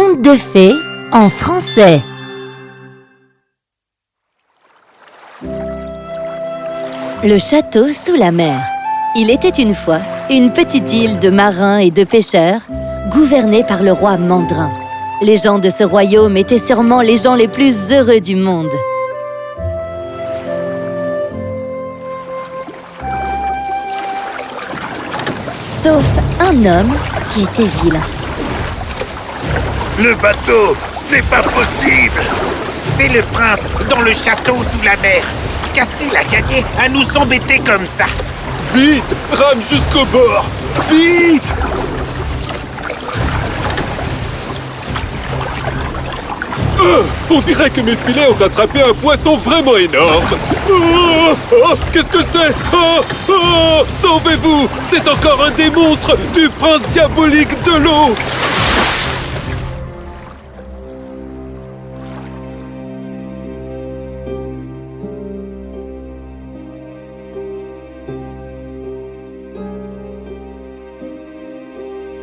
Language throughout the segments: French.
Contes de fées en français. Le château sous la mer. Il était une fois une petite île de marins et de pêcheurs, gouvernée par le roi Mandrin. Les gens de ce royaume étaient sûrement les gens les plus heureux du monde. Sauf un homme qui était vilain. Le bateau, ce n'est pas possible! C'est le prince dans le château sous la mer. Qu'a-t-il à gagner à nous embêter comme ça? Vite! Rame jusqu'au bord! Vite! On dirait que mes filets ont attrapé un poisson vraiment énorme! Qu'est-ce que c'est? Sauvez-vous! C'est encore un des monstres du prince diabolique de l'eau!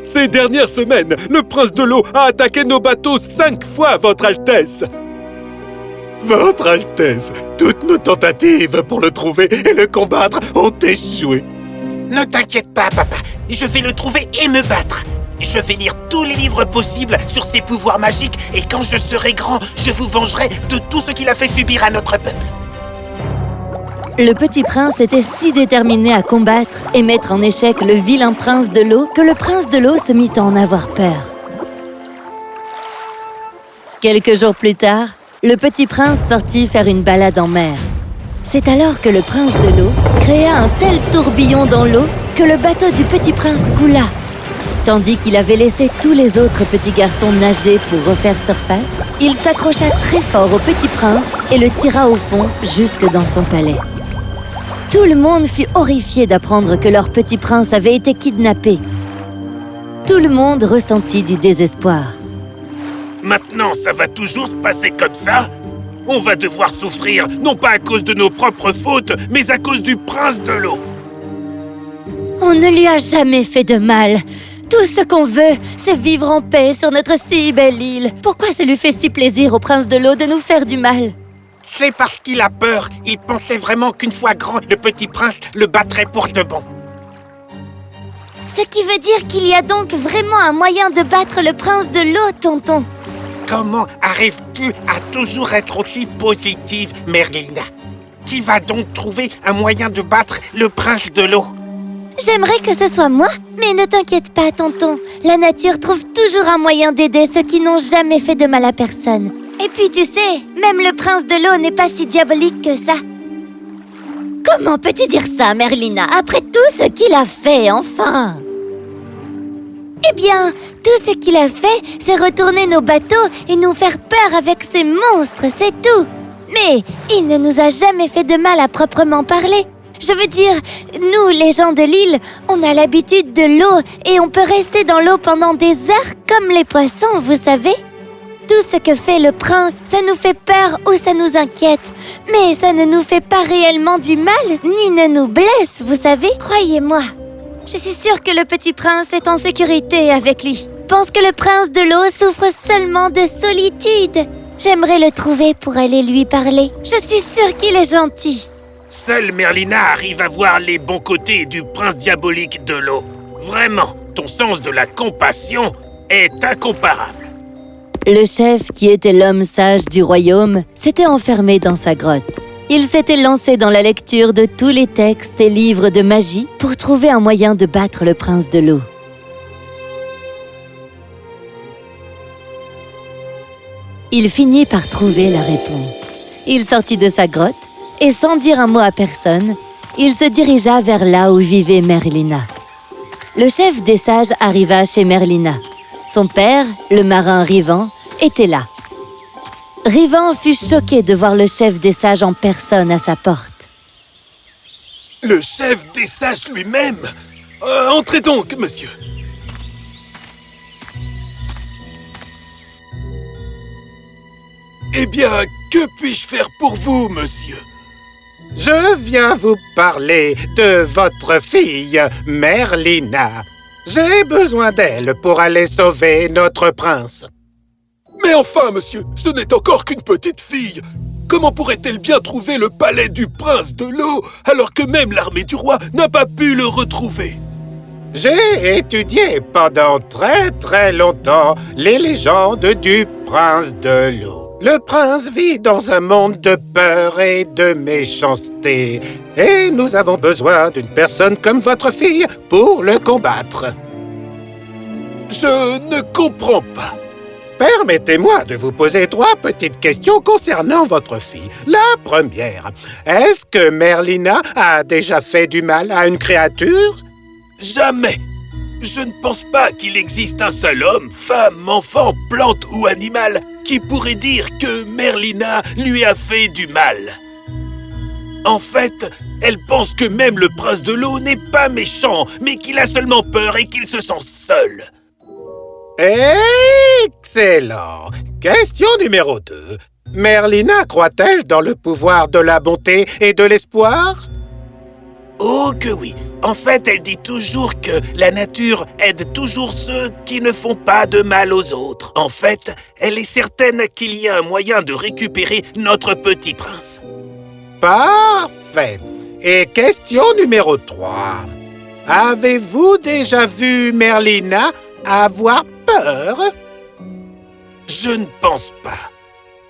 Ces dernières semaines, le prince de l'eau a attaqué nos bateaux 5 fois, Votre Altesse! Votre Altesse, toutes nos tentatives pour le trouver et le combattre ont échoué. Ne t'inquiète pas, papa. Je vais le trouver et me battre. Je vais lire tous les livres possibles sur ses pouvoirs magiques et quand je serai grand, je vous vengerai de tout ce qu'il a fait subir à notre peuple. Le petit prince était si déterminé à combattre et mettre en échec le vilain prince de l'eau que le prince de l'eau se mit à en avoir peur. Quelques jours plus tard, le petit prince sortit faire une balade en mer. C'est alors que le prince de l'eau créa un tel tourbillon dans l'eau que le bateau du petit prince coula. Tandis qu'il avait laissé tous les autres petits garçons nager pour refaire surface, il s'accrocha très fort au petit prince et le tira au fond jusque dans son palais. Tout le monde fut horrifié d'apprendre que leur petit prince avait été kidnappé. Tout le monde ressentit du désespoir. Maintenant, ça va toujours se passer comme ça? On va devoir souffrir, non pas à cause de nos propres fautes, mais à cause du prince de l'eau. On ne lui a jamais fait de mal. Tout ce qu'on veut, c'est vivre en paix sur notre si belle île. Pourquoi ça lui fait si plaisir au prince de l'eau de nous faire du mal? C'est parce qu'il a peur. Il pensait vraiment qu'une fois grand, le petit prince le battrait pour de bon. Ce qui veut dire qu'il y a donc vraiment un moyen de battre le prince de l'eau, tonton. Comment arrives-tu à toujours être aussi positive, Merlina? Qui va donc trouver un moyen de battre le prince de l'eau? J'aimerais que ce soit moi, mais ne t'inquiète pas, tonton. La nature trouve toujours un moyen d'aider ceux qui n'ont jamais fait de mal à personne. Et puis tu sais, même le prince de l'eau n'est pas si diabolique que ça. Comment peux-tu dire ça, Merlina, après tout ce qu'il a fait, enfin? Eh bien, tout ce qu'il a fait, c'est retourner nos bateaux et nous faire peur avec ces monstres, c'est tout. Mais il ne nous a jamais fait de mal à proprement parler. Je veux dire, nous, les gens de l'île, on a l'habitude de l'eau et on peut rester dans l'eau pendant des heures comme les poissons, vous savez. Tout ce que fait le prince, ça nous fait peur ou ça nous inquiète. Mais ça ne nous fait pas réellement du mal, ni ne nous blesse, vous savez. Croyez-moi, je suis sûre que le petit prince est en sécurité avec lui. Pense que le prince de l'eau souffre seulement de solitude. J'aimerais le trouver pour aller lui parler. Je suis sûre qu'il est gentil. Seule Merlina arrive à voir les bons côtés du prince diabolique de l'eau. Vraiment, ton sens de la compassion est incomparable. Le chef, qui était l'homme sage du royaume, s'était enfermé dans sa grotte. Il s'était lancé dans la lecture de tous les textes et livres de magie pour trouver un moyen de battre le prince de l'eau. Il finit par trouver la réponse. Il sortit de sa grotte et sans dire un mot à personne, il se dirigea vers là où vivait Merlina. Le chef des sages arriva chez Merlina. Son père, le marin Rivan, était là. Rivan fut choqué de voir le chef des sages en personne à sa porte. Le chef des sages lui-même! Entrez donc, monsieur! Eh bien, que puis-je faire pour vous, monsieur? Je viens vous parler de votre fille, Merlina. J'ai besoin d'elle pour aller sauver notre prince. Mais enfin, monsieur, ce n'est encore qu'une petite fille. Comment pourrait-elle bien trouver le palais du prince de l'eau alors que même l'armée du roi n'a pas pu le retrouver? J'ai étudié pendant très longtemps les légendes du prince de l'eau. Le prince vit dans un monde de peur et de méchanceté. Et nous avons besoin d'une personne comme votre fille pour le combattre. Je ne comprends pas. Permettez-moi de vous poser 3 petites questions concernant votre fille. La première, est-ce que Merlina a déjà fait du mal à une créature? Jamais. Je ne pense pas qu'il existe un seul homme, femme, enfant, plante ou animal qui pourrait dire que Merlina lui a fait du mal. En fait, elle pense que même le prince de l'eau n'est pas méchant, mais qu'il a seulement peur et qu'il se sent seul. Excellent! Question numéro 2. Merlina croit-elle dans le pouvoir de la bonté et de l'espoir? Oh que oui! En fait, elle dit toujours que la nature aide toujours ceux qui ne font pas de mal aux autres. En fait, elle est certaine qu'il y a un moyen de récupérer notre petit prince. Parfait! Et question numéro 3. Avez-vous déjà vu Merlina avoir peur? Je ne pense pas.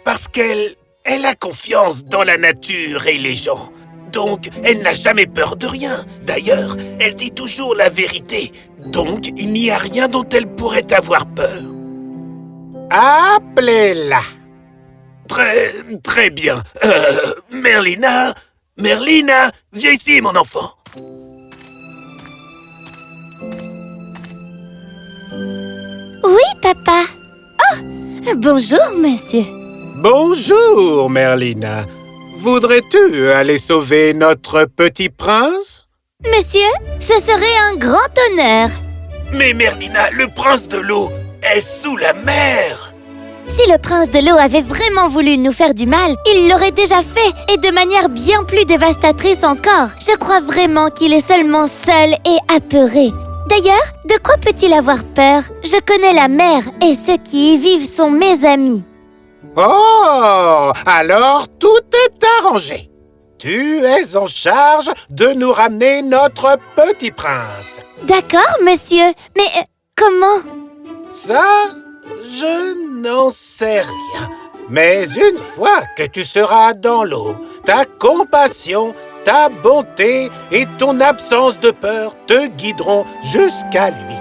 Parce qu'elle a confiance dans la nature et les gens. Donc, elle n'a jamais peur de rien. D'ailleurs, elle dit toujours la vérité. Donc, il n'y a rien dont elle pourrait avoir peur. Appelez-la! Très bien. Merlina, viens ici, mon enfant. Oui, papa. Oh, bonjour, monsieur. Bonjour, Merlina. Voudrais-tu aller sauver notre petit prince? Monsieur, ce serait un grand honneur. Mais Merlina, le prince de l'eau est sous la mer. Si le prince de l'eau avait vraiment voulu nous faire du mal, il l'aurait déjà fait et de manière bien plus dévastatrice encore. Je crois vraiment qu'il est seulement seul et apeuré. D'ailleurs, de quoi peut-il avoir peur? Je connais la mer et ceux qui y vivent sont mes amis. Oh! Alors tout est arrangé. Tu es en charge de nous ramener notre petit prince. D'accord, monsieur. Mais comment? Ça, je n'en sais rien. Mais une fois que tu seras dans l'eau, ta compassion, ta bonté et ton absence de peur te guideront jusqu'à lui.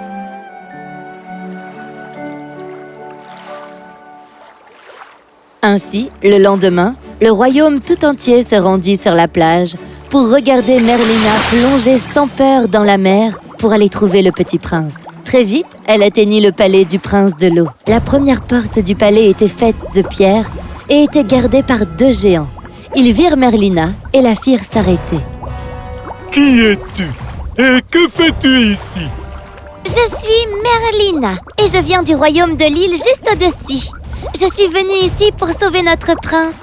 Ainsi, le lendemain, le royaume tout entier se rendit sur la plage pour regarder Merlina plonger sans peur dans la mer pour aller trouver le petit prince. Très vite, elle atteignit le palais du prince de l'eau. La première porte du palais était faite de pierre et était gardée par 2 géants. Ils virent Merlina et la firent s'arrêter. « Qui es-tu? Et que fais-tu ici? » Je suis Merlina et je viens du royaume de l'île juste au-dessus. Je suis venue ici pour sauver notre prince.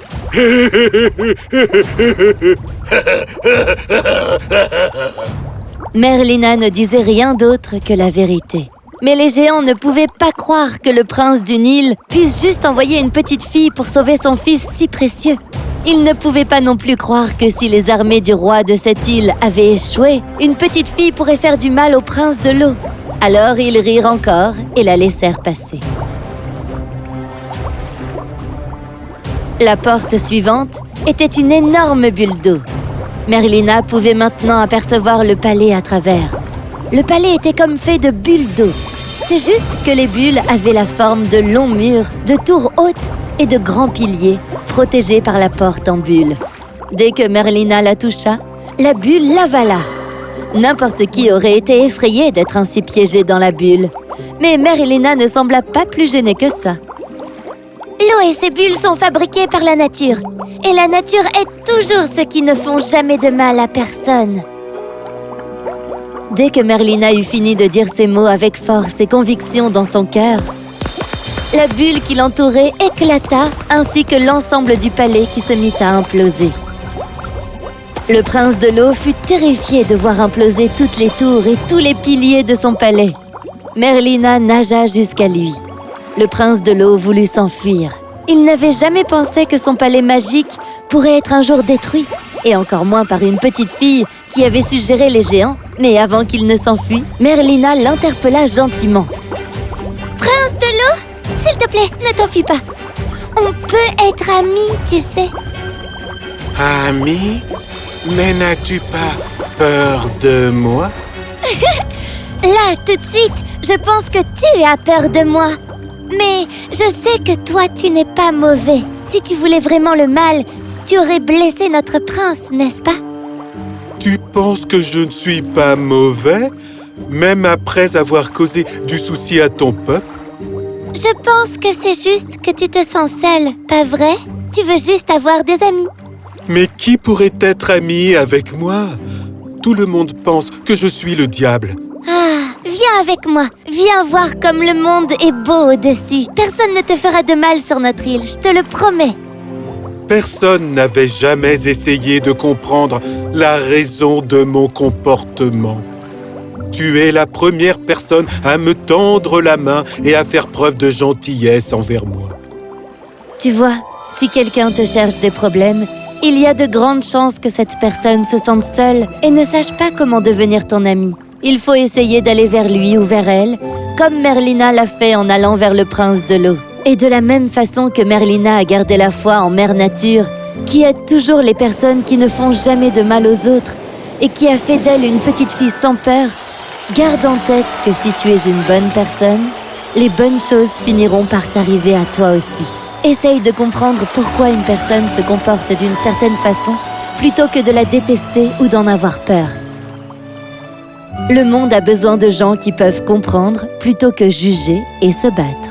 Merlina ne disait rien d'autre que la vérité. Mais les géants ne pouvaient pas croire que le prince du Nil puisse juste envoyer une petite fille pour sauver son fils si précieux. Ils ne pouvaient pas non plus croire que si les armées du roi de cette île avaient échoué, une petite fille pourrait faire du mal au prince de l'eau. Alors ils rirent encore et la laissèrent passer. La porte suivante était une énorme bulle d'eau. Merlina pouvait maintenant apercevoir le palais à travers. Le palais était comme fait de bulles d'eau. C'est juste que les bulles avaient la forme de longs murs, de tours hautes et de grands piliers protégés par la porte en bulle. Dès que Merlina la toucha, la bulle l'avala. N'importe qui aurait été effrayé d'être ainsi piégé dans la bulle. Mais Merlina ne sembla pas plus gênée que ça. L'eau et ses bulles sont fabriquées par la nature. Et la nature aide toujours ceux qui ne font jamais de mal à personne. Dès que Merlina eut fini de dire ces mots avec force et conviction dans son cœur, la bulle qui l'entourait éclata, ainsi que l'ensemble du palais qui se mit à imploser. Le prince de l'eau fut terrifié de voir imploser toutes les tours et tous les piliers de son palais. Merlina nagea jusqu'à lui. le prince de l'eau voulut s'enfuir. Il n'avait jamais pensé que son palais magique pourrait être un jour détruit, et encore moins par une petite fille qui avait su gérer les géants. Mais avant qu'il ne s'enfuit, Merlina l'interpella gentiment. « Prince de l'eau, s'il te plaît, ne t'enfuis pas. On peut être amis, tu sais. » Ami? Mais n'as-tu pas peur de moi? Là, tout de suite, je pense que tu as peur de moi. Mais je sais que toi, tu n'es pas mauvais. Si tu voulais vraiment le mal, tu aurais blessé notre prince, n'est-ce pas? Tu penses que je ne suis pas mauvais, même après avoir causé du souci à ton peuple? Je pense que c'est juste que tu te sens seule, pas vrai? Tu veux juste avoir des amis. Mais qui pourrait être ami avec moi? Tout le monde pense que je suis le diable. Ah, viens avec moi. Viens voir comme le monde est beau au-dessus. Personne ne te fera de mal sur notre île, je te le promets. Personne n'avait jamais essayé de comprendre la raison de mon comportement. Tu es la première personne à me tendre la main et à faire preuve de gentillesse envers moi. Tu vois, si quelqu'un te cherche des problèmes, il y a de grandes chances que cette personne se sente seule et ne sache pas comment devenir ton ami. Il faut essayer d'aller vers lui ou vers elle, comme Merlina l'a fait en allant vers le prince de l'eau. Et de la même façon que Merlina a gardé la foi en Mère Nature, qui aide toujours les personnes qui ne font jamais de mal aux autres, et qui a fait d'elle une petite fille sans peur, garde en tête que si tu es une bonne personne, les bonnes choses finiront par t'arriver à toi aussi. Essaye de comprendre pourquoi une personne se comporte d'une certaine façon, plutôt que de la détester ou d'en avoir peur. Le monde a besoin de gens qui peuvent comprendre plutôt que juger et se battre.